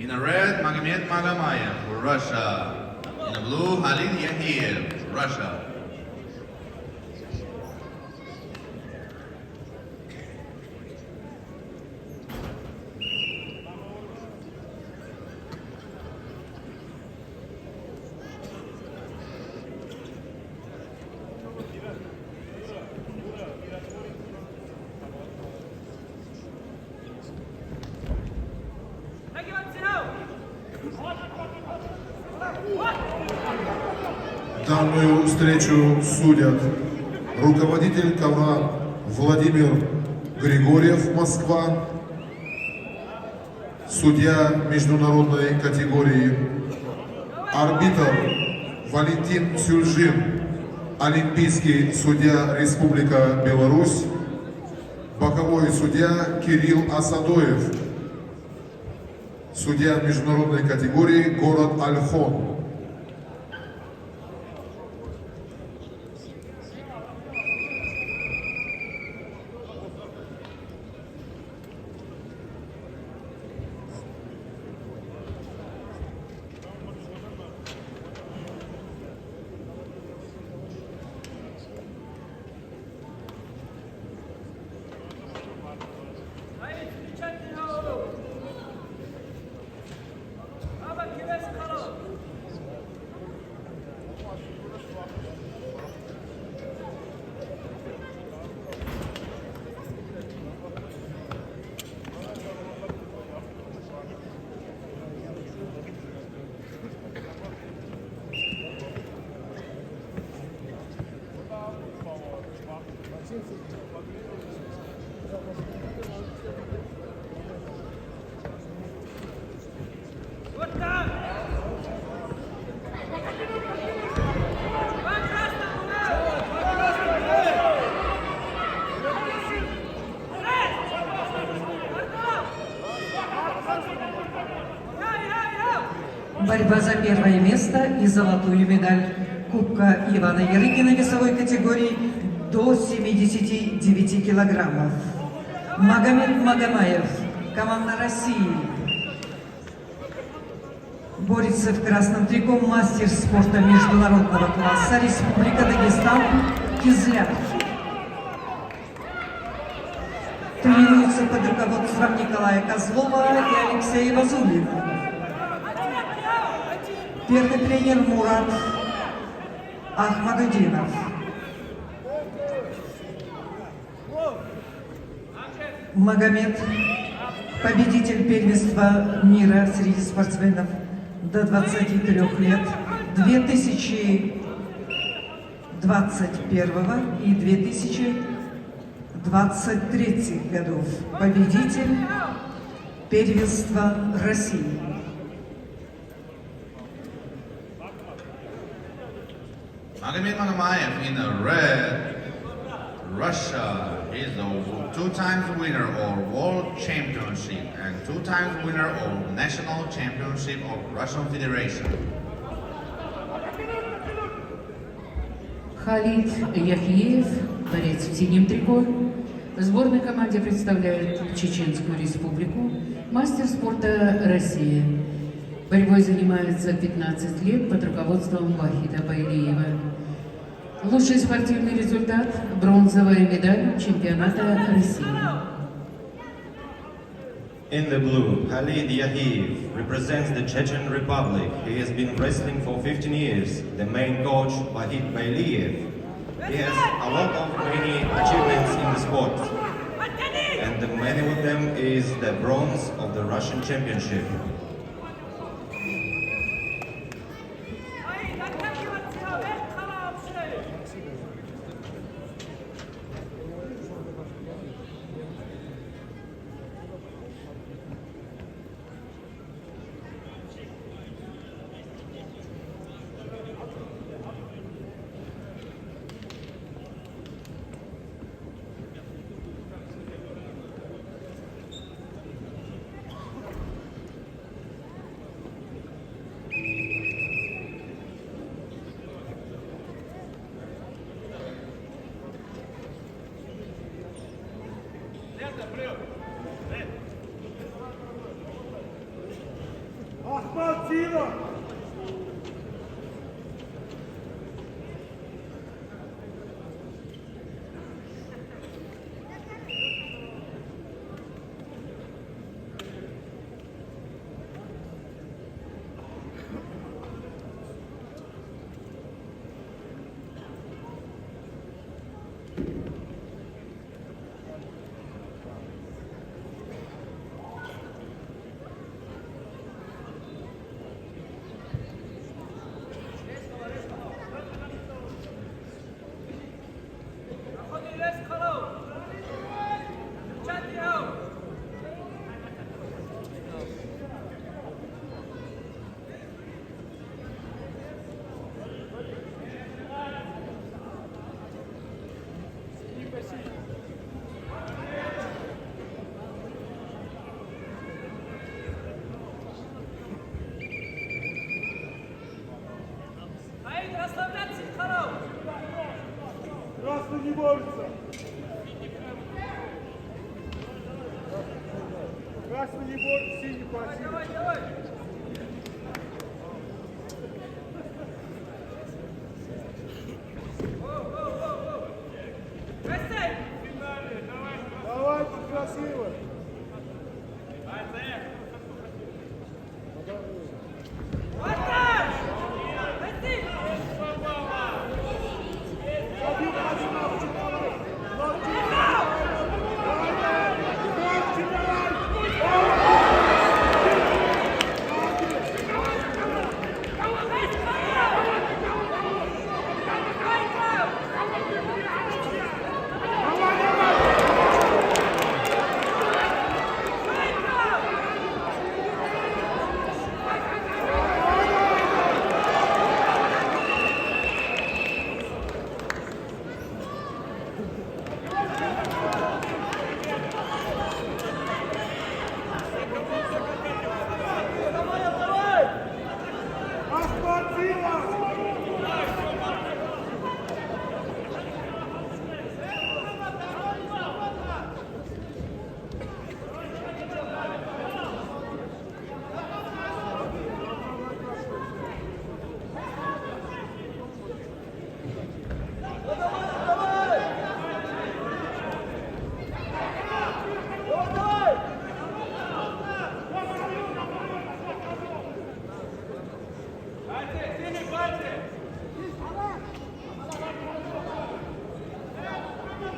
In the red, Magomed Magamayev, Russia. In the blue, Khalid Yahiev, Russia. Данную встречу судят руководитель ковра Владимир Григорьев, Москва, судья международной категории, арбитр Валентин Сюльжин, олимпийский судья Республика Беларусь, боковой судья Кирилл Асадоев, судья международной категории, город Ольхон. Борьба за первое место и золотую медаль Кубка Ивана Ярыгина весовой категории до 79 килограммов. Магомед Магомаев, команда России. Борется в красном трико мастер спорта международного класса Республика Дагестан Кизляр. Тренируется под руководством Николая Козлова и Алексея Вазулина. Первый тренер Мурат Ахмадудинов. Магомед, победитель первенства мира среди спортсменов до 23 лет 2021 и 2023 годов. Победитель первенства России. Magomed Magamayev in the red, Russia. He's the two-times winner of World Championship and two-times winner of National Championship of Russian Federation. Халид Яхиев, борец в синем трико. В сборной команде представляет Чеченскую Республику, мастер спорта России. Борьбой занимается 15 лет под руководством Вахида Байлиева. Лучший спортивный результат – бронзовая медаль чемпионата России. In the blue, Khalid Yahiev represents the Chechen Republic. He has been wrestling for 15 years. The main coach, Vahid Bailiev. He has a lot of many achievements in the sport. And many of them is the bronze of the Russian Championship. Красный не борется. Красный не борется, синий пассив. Давайте, красиво.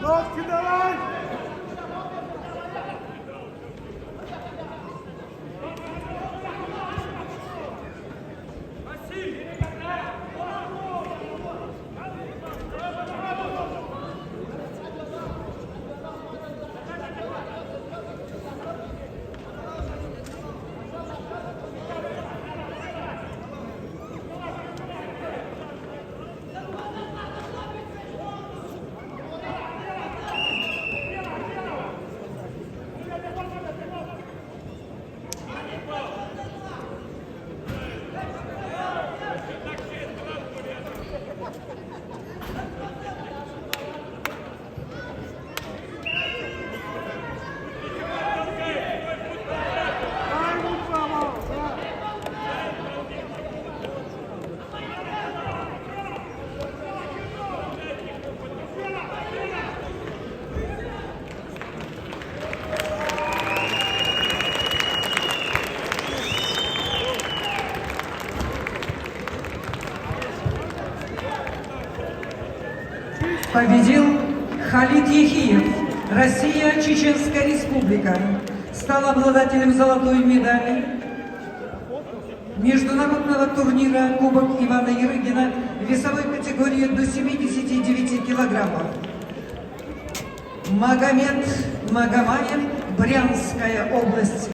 Ножки давай! Победил Халид Яхиев, Россия, Чеченская Республика. Стал обладателем золотой медали международного турнира Кубок Ивана Ярыгина в весовой категории до 79 килограммов. Магомед Магомаев, Брянская область.